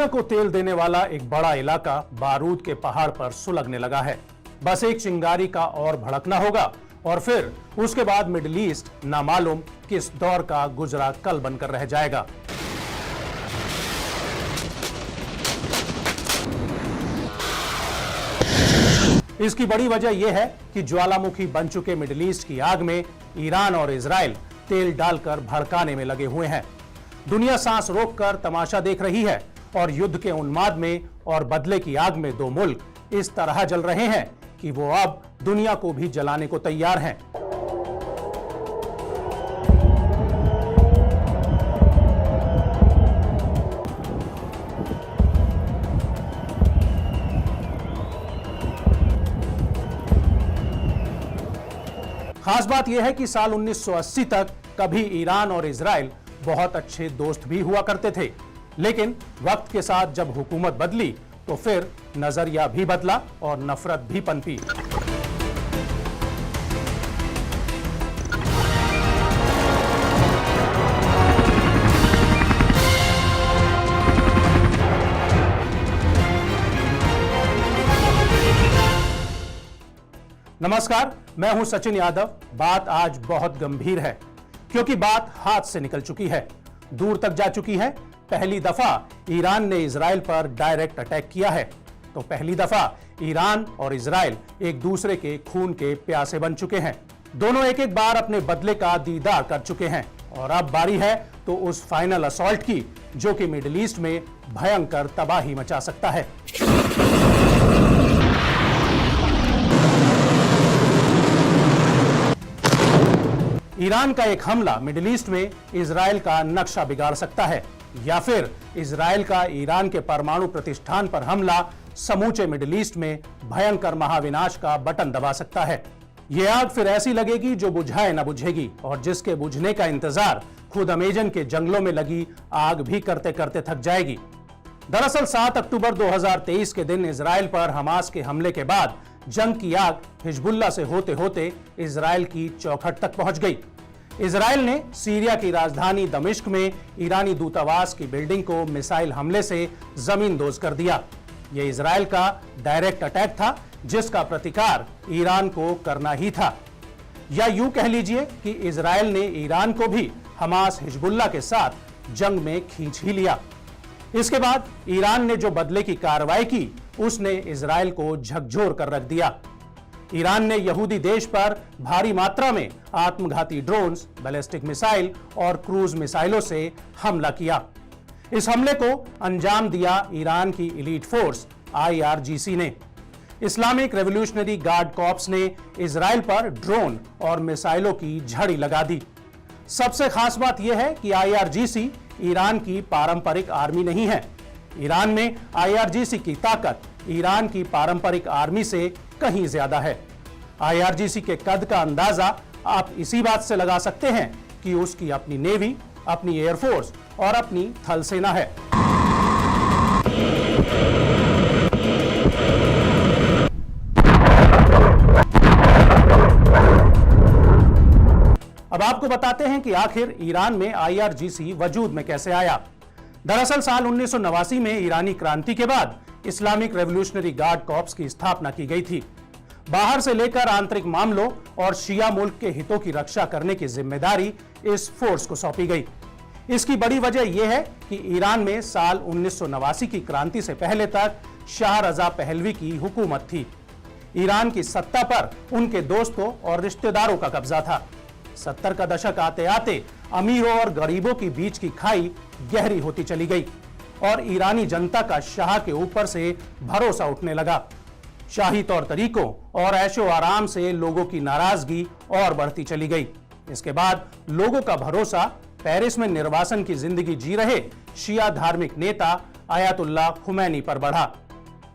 को तेल देने वाला एक बड़ा इलाका बारूद के पहाड़ पर सुलगने लगा है। बस एक चिंगारी का और भड़कना होगा और फिर उसके बाद मिडिल ईस्ट नामालूम किस दौर का गुजरा कल बनकर रह जाएगा। इसकी बड़ी वजह यह है कि ज्वालामुखी बन चुके मिडिल ईस्ट की आग में ईरान और इजराइल तेल डालकर भड़काने में लगे हुए हैं। दुनिया सांस रोककर तमाशा देख रही है और युद्ध के उन्माद में और बदले की आग में दो मुल्क इस तरह जल रहे हैं कि वो अब दुनिया को भी जलाने को तैयार हैं। खास बात यह है कि साल 1980 तक कभी ईरान और इजराइल बहुत अच्छे दोस्त भी हुआ करते थे, लेकिन वक्त के साथ जब हुकूमत बदली तो फिर नजरिया भी बदला और नफरत भी पनपी। नमस्कार, मैं हूं सचिन यादव। बात आज बहुत गंभीर है क्योंकि बात हाथ से निकल चुकी है, दूर तक जा चुकी है। पहली दफा ईरान ने इजराइल पर डायरेक्ट अटैक किया है, तो पहली दफा ईरान और इजराइल एक दूसरे के खून के प्यासे बन चुके हैं। दोनों एक एक बार अपने बदले का दीदार कर चुके हैं और अब बारी है तो उस फाइनल असॉल्ट की जो कि मिडिल ईस्ट में भयंकर तबाही मचा सकता है। ईरान का एक हमला मिडिल ईस्ट में इजराइल का नक्शा बिगाड़ सकता है या फिर इजराइल का ईरान के परमाणु प्रतिष्ठान पर हमला समूचे मिडिल ईस्ट में भयंकर महाविनाश का बटन दबा सकता है। यह आग फिर ऐसी लगेगी जो बुझाए न बुझेगी और जिसके बुझने का इंतजार खुद अमेजन के जंगलों में लगी आग भी करते करते थक जाएगी। दरअसल 7 अक्टूबर 2023 के दिन इजराइल पर हमास के हमले के बाद जंग की आग हिजबुल्लाह से होते होते इजराइल की चौखट तक पहुंच गई। इजराइल ने सीरिया की राजधानी दमिश्क में ईरानी दूतावास की बिल्डिंग को मिसाइल हमले से जमींदोज कर दिया। यह इजराइल का डायरेक्ट अटैक था जिसका प्रतिकार ईरान को करना ही था, या यूं कह लीजिए कि इजराइल ने ईरान को भी हमास हिजबुल्लाह के साथ जंग में खींच ही लिया। इसके बाद ईरान ने जो बदले की कार्रवाई की उसने इजराइल को झकझोर कर रख दिया। ईरान ने यहूदी देश पर भारी मात्रा में आत्मघाती ड्रोन्स, बैलिस्टिक मिसाइल और क्रूज मिसाइलों से हमला किया। इस हमले को अंजाम दिया ईरान की एलीट फोर्स IRGC ने। इस्लामिक रेवोल्यूशनरी गार्ड कॉर्प्स ने इजराइल पर ड्रोन और मिसाइलों की झड़ी लगा दी। सबसे खास बात यह है कि IRGC ईरान की पारंपरिक आर्मी नहीं है। ईरान में IRGC की ताकत ईरान की पारंपरिक आर्मी से कहीं ज्यादा है। IRGC के कद का अंदाजा आप इसी बात से लगा सकते हैं कि उसकी अपनी नेवी, अपनी एयरफोर्स और अपनी थल सेना है। अब आपको बताते हैं कि आखिर ईरान में IRGC वजूद में कैसे आया। दरअसल साल 1989 में ईरानी क्रांति के बाद इस्लामिक रेवोल्यूशनरी गार्ड कॉर्प्स की स्थापना की गई थी। बाहर से लेकर आंतरिक मामलों और शिया मुल्क के हितों की रक्षा करने की जिम्मेदारी इस फोर्स को सौंपी गई। इसकी बड़ी वजह यह है कि ईरान में साल 1989 की क्रांति से पहले तक शाह रजा पहलवी की हुकूमत थी। ईरान की सत्ता पर उनके दोस्तों और रिश्तेदारों का कब्जा था। 70 का दशक आते आते अमीरों और गरीबों के बीच की खाई गहरी होती चली गई और ईरानी जनता का शाह के ऊपर से भरोसा उठने लगा। शाही तौर तरीकों और ऐशो आराम से लोगों की नाराजगी और बढ़ती चली गई। इसके बाद लोगों का भरोसा पेरिस में निर्वासन की जिंदगी जी रहे शिया धार्मिक नेता आयतुल्लाह खुमैनी पर बढ़ा।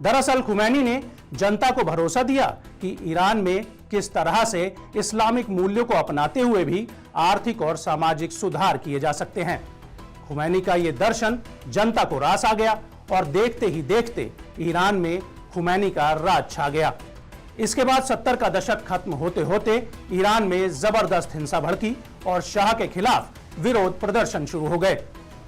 दरअसल खुमैनी ने जनता को भरोसा दिया कि ईरान में किस तरह से इस्लामिक मूल्यों को अपनाते हुए भी आर्थिक और सामाजिक सुधार किए जा सकते हैं। खुमैनी का यह दर्शन जनता को रास आ गया और देखते ही देखते ईरान में खुमैनी का राज छा गया। इसके बाद 70 का दशक खत्म होते होते ईरान में जबरदस्त हिंसा भड़की और शाह के खिलाफ विरोध प्रदर्शन शुरू हो गए।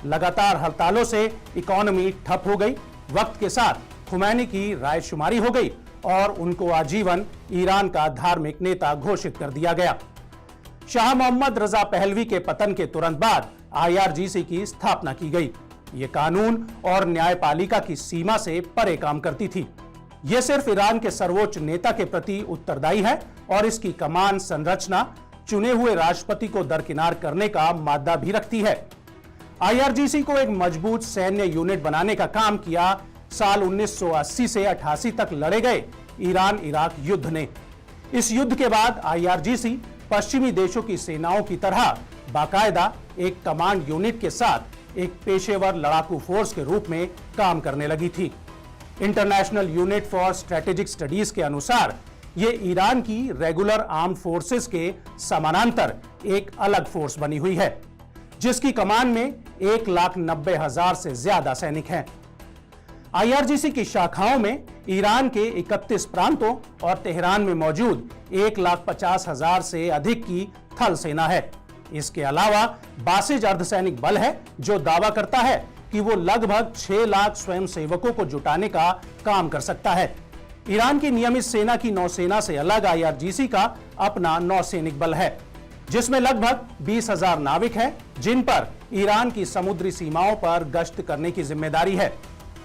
लगातार हड़तालों से इकोनॉमी ठप हो गई। वक्त के साथ खुमैनी की रायशुमारी हो गई और उनको आजीवन ईरान का धार्मिक नेता घोषित कर दिया गया। शाह मोहम्मद रजा पहलवी के पतन के तुरंत बाद IRGC की स्थापना की गई। ये कानून और न्यायपालिका की सीमा से परे काम करती थी। यह सिर्फ ईरान के सर्वोच्च नेता के प्रति उत्तरदायी है और इसकी कमान संरचना चुने हुए राष्ट्रपति को दरकिनार करने का मादा भी रखती है। IRGC को एक मजबूत सैन्य यूनिट बनाने का काम किया साल 1980 से 88 तक लड़े गए ईरान इराक युद्ध ने। इस युद्ध के बाद IRGC पश्चिमी देशों की सेनाओं की तरह बाकायदा एक कमांड यूनिट के साथ एक पेशेवर लड़ाकू फोर्स के रूप में काम करने लगी थी। International unit for strategic studies के अनुसार यह ईरान की रेगुलर आर्म्ड फोर्सेस के समानांतर एक अलग फोर्स बनी हुई है, जिसकी कमान में 1,90,000 से ज्यादा सैनिक हैं। IRGC की शाखाओं में ईरान के 31 प्रांतों और तेहरान में मौजूद 1,50,000 से अधिक की थल सेना है। इसके अलावा बासिज अर्धसैनिक बल है जो दावा करता है कि वो लगभग 6 लाख स्वयंसेवकों को जुटाने का काम कर सकता है। ईरान की नियमित सेना की नौसेना से अलग IRGC का अपना नौसैनिक बल है, जिसमें लगभग 20,000 नाविक हैं, जिन पर ईरान की समुद्री सीमाओं पर गश्त करने की जिम्मेदारी है,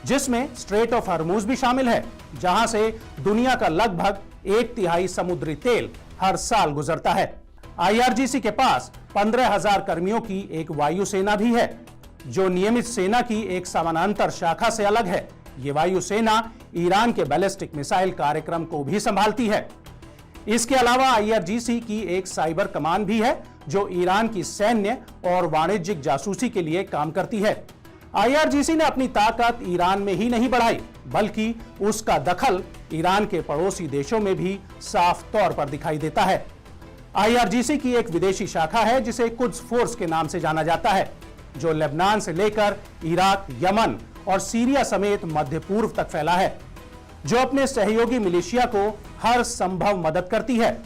जिसमें स्ट्रेट ऑफ हर्मुज भी शामिल है, जहां से दुनिया का लगभग 1/3 समुद्री तेल हर साल गुजरता है। IRGC के पास 15,000 कर्मियों की एक वायुसेना भी है, जो नियमित सेना की एक समानांतर शाखा से अलग है। ये वायुसेना ईरान के बैलिस्टिक मिसाइल कार्यक्रम को भी संभालती है। इसके अलावा IRGC की एक साइबर कमान भी है, जो ईरान की सैन्य और वाणिज्यिक जासूसी के लिए काम करती है। IRGC ने अपनी ताकत ईरान में ही नहीं बढ़ाई, बल्कि उसका दखल ईरान के पड़ोसी देशों में भी साफ तौर पर दिखाई देता है। IRGC की एक विदेशी शाखा है जिसे कुद्स फोर्स के नाम से जाना जाता है, जो लेबनान से लेकर इराक, यमन और सीरिया समेत मध्य पूर्व तक फैला है, जो अपने सहयोगी मिलिशिया को हर संभव मदद करती है।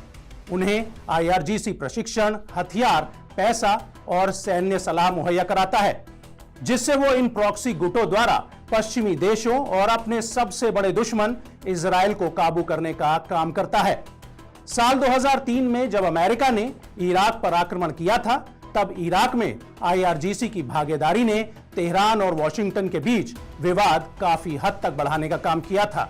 उन्हें IRGC प्रशिक्षण, हथियार, पैसा और सैन्य सलाह मुहैया कराता है, जिससे वो इन प्रॉक्सी गुटों द्वारा पश्चिमी देशों और अपने सबसे बड़े दुश्मन इजराइल को काबू करने का काम करता है। साल 2003 में जब अमेरिका ने इराक पर आक्रमण किया था, तब इराक में IRGC की भागीदारी ने तेहरान और वॉशिंगटन के बीच विवाद काफी हद तक बढ़ाने का काम किया था।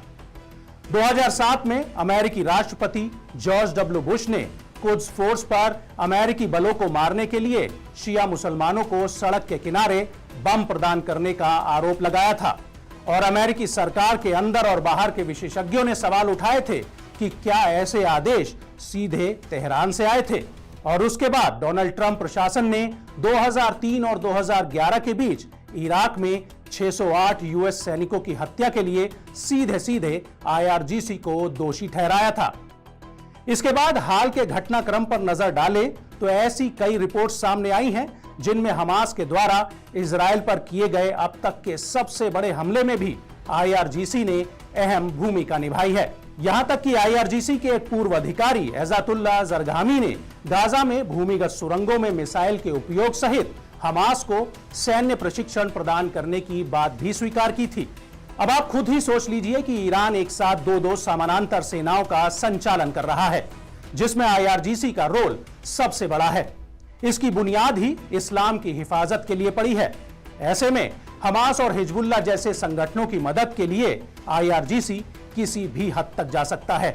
2007 में अमेरिकी राष्ट्रपति जॉर्ज W. बुश ने कुद्स फोर्स पर अमेरिकी बलों को मारने के लिए शिया मुसलमानों को सड़क के किनारे बम प्रदान करने का आरोप लगाया था और अमेरिकी सरकार के अंदर और बाहर के विशेषज्ञों ने सवाल उठाए थे कि क्या ऐसे आदेश सीधे तेहरान से आए थे। और उसके बाद डोनाल्ड ट्रंप प्रशासन ने 2003 और 2011 के बीच इराक में 608 US सैनिकों की हत्या के लिए सीधे सीधे IRGC को दोषी ठहराया था। इसके बाद हाल के घटनाक्रम पर नजर डालें तो ऐसी कई रिपोर्ट्स सामने आई हैं, जिनमें हमास के द्वारा इजराइल पर किए गए अब तक के सबसे बड़े हमले में भी IRGC ने अहम भूमिका निभाई है। यहां तक कि IRGC के एक पूर्व अधिकारी एजातुल्लाह जरगामी ने गाजा में भूमिगत सुरंगों में मिसाइल के उपयोग सहित हमास को सैन्य प्रशिक्षण प्रदान करने की बात भी स्वीकार की थी। अब आप खुद ही सोच लीजिए कि ईरान एक साथ दो समानांतर सेनाओं का संचालन कर रहा है, जिसमें IRGC का रोल सबसे बड़ा है। इसकी बुनियाद ही इस्लाम की हिफाजत के लिए पड़ी है। ऐसे में हमास और हिजबुल्लाह जैसे संगठनों की मदद के लिए IRGC किसी भी हद तक जा सकता है।